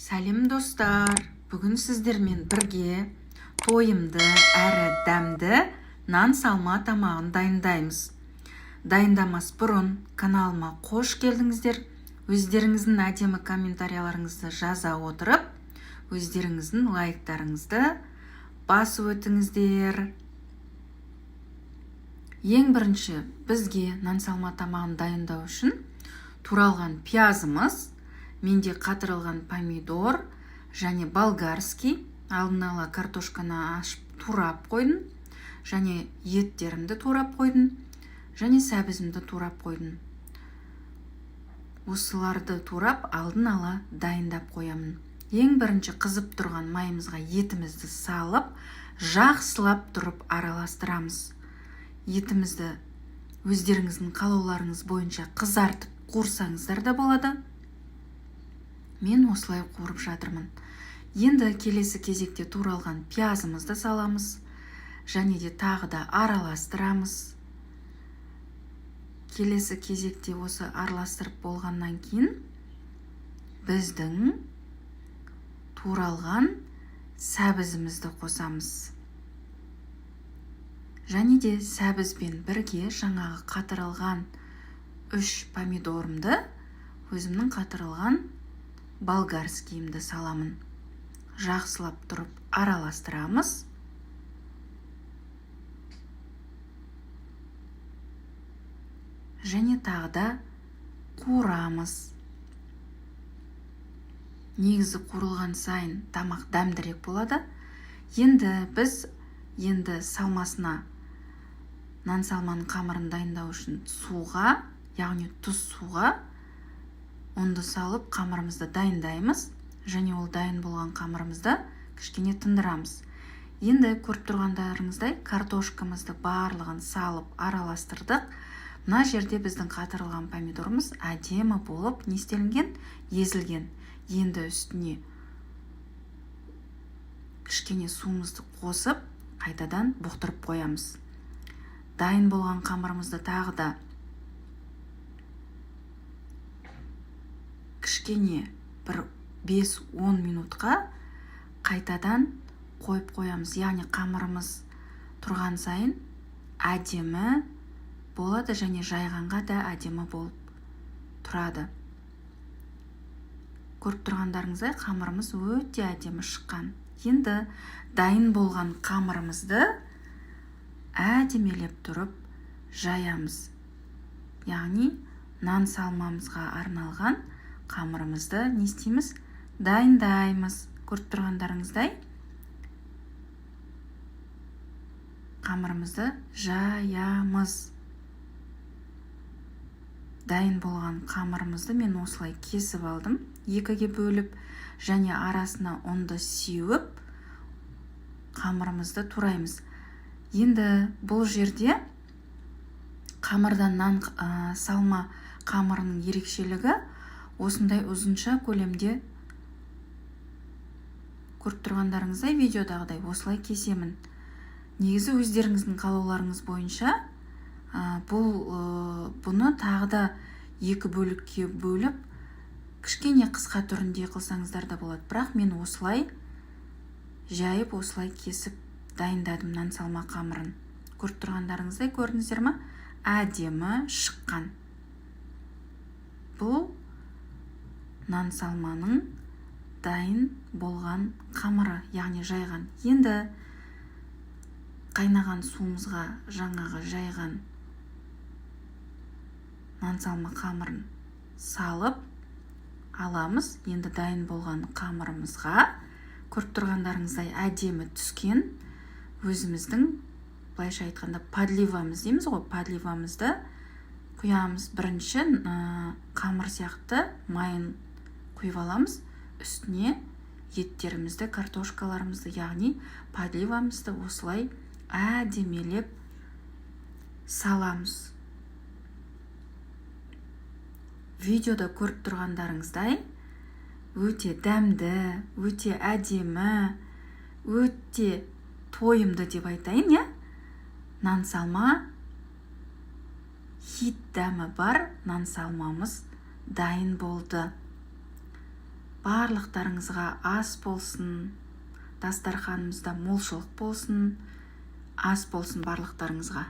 Сәлем достар, бүгін сіздермен бірге тойымды әрі дәмді нан салма тамағын дайындаймыз. Дайындамас бұрын каналыма қош келдіңіздер. Өздеріңіздің әдемі комментарияларыңызды жаза отырып, өздеріңіздің лайктарыңызды басып өтіңіздер. Ең бірінші бізге нан салма тамағын дайындау үшін туралған пиязымыз, менде қатырылған помидор және болгарский, алдын ала картошканы ашып турап қойдым, және еттерімді турап қойдым, және сәбізімді турап қойдым. Осыларды турап алдын ала дайындап қоямын. Ең бірінші қызып тұрған майымызға етімізді салып, жақсылап тұрып араластырамыз. Етімізді өздеріңіздің қалауларыңыз бойынша қызартып қуырсаңыздар да болады. Мен осылай қуырып жатырмын. Енді келесі кезекте туралған пиязымызды саламыз, және де тағы да араластырамыз. Келесі кезекте осы араластырып болғаннан кейін біздің туралған сәбізімізді қосамыз. Және де сәбізбен бірге жаңағы қатырылған 3 помидорымды, өзімнің қатырылған болгарскийімді саламын. Жақсылап тұрып араластырамыз. Және тағы да қуырамыз. Негізі қуырылған сайын тамақ дәмдірек болады. Енді біз салмасына, нан салманың қамырын дайындау үшін суға, яғни тұз суға ұнды салып қамырымызды дайындаймыз, және ол дайын болған қамырымызды кішкене тындырамыз. Енді көріп тұрғандарыңыздай картошкамызды барлығын салып араластырдық. Мына жерде біздің қатырылған помидорымыз әдемі болып не істелінген? Езілген. Енді үстіне кішкене суымызды қосып, қайтадан бұқтырып қоямыз. Дайын болған қамырымызды тағы да кішкене бір 5-10 минутқа қайтадан қойып қоямыз. Яғни қамырымыз тұрған сайын әдемі болады, және жайғанға да әдемі болып тұрады. Көріп тұрғандарыңыздай қамырымыз өте әдемі шыққан. Енді дайын болған қамырымызды әдемелеп тұрып жаямыз. Яғни нан салмамызға арналған қамырымызды не істейміз? Дайындаймыз. Көріп тұрғандарыңыздай қамырымызды жаямыз. Дайын болған қамырымызды мен осылай кесіп алдым, екіге бөліп, және арасына ұнды сеуіп, қамырымызды тураймыз. Енді бұл жерде қамырдан нан салма қамырының ерекшелігі осындай ұзынша көлемде, көріп тұрғандарыңыздай видеодағыдай осылай кесемін. Негізі өздеріңіздің қалауларыңыз бойынша бұны тағы да 2 бөлікке бөліп, кішкене қысқа түрінде қылсаңыздар да болады. Бірақ мен осылай жайып, осылай кесіп дайындадым нан салма қамырын. Көріп тұрғандарыңыздай көрдіңіздер ме? Әдемі шыққан. Бұл нан салманың дайын болған қамыры, яғни жайған. Енді қайнаған суымызға жаңағы жайған нан салма қамырын салып аламыз. Енді дайын болған қамырымызға, көріп тұрғандарыңыздай әдемі түскен, өзіміздің, былайша айтқанда, подливамыз дейміз ғой, подливамызды құямыз. Бірінші қамыр сияқты майын құйып аламыз, үстіне еттерімізді, картошкаларымызды, яғни подливамызды осылай әдемелеп саламыз. Видеода көріп тұрғандарыңыздай өте дәмді, өте әдемі, өте тойымды деп айтайын, нан салма, хит дәмі бар нан салмамыз дайын болды. барлықтарыңызға ас болсын, дастарханымызда молшылық болсын, ас болсын барлықтарыңызға.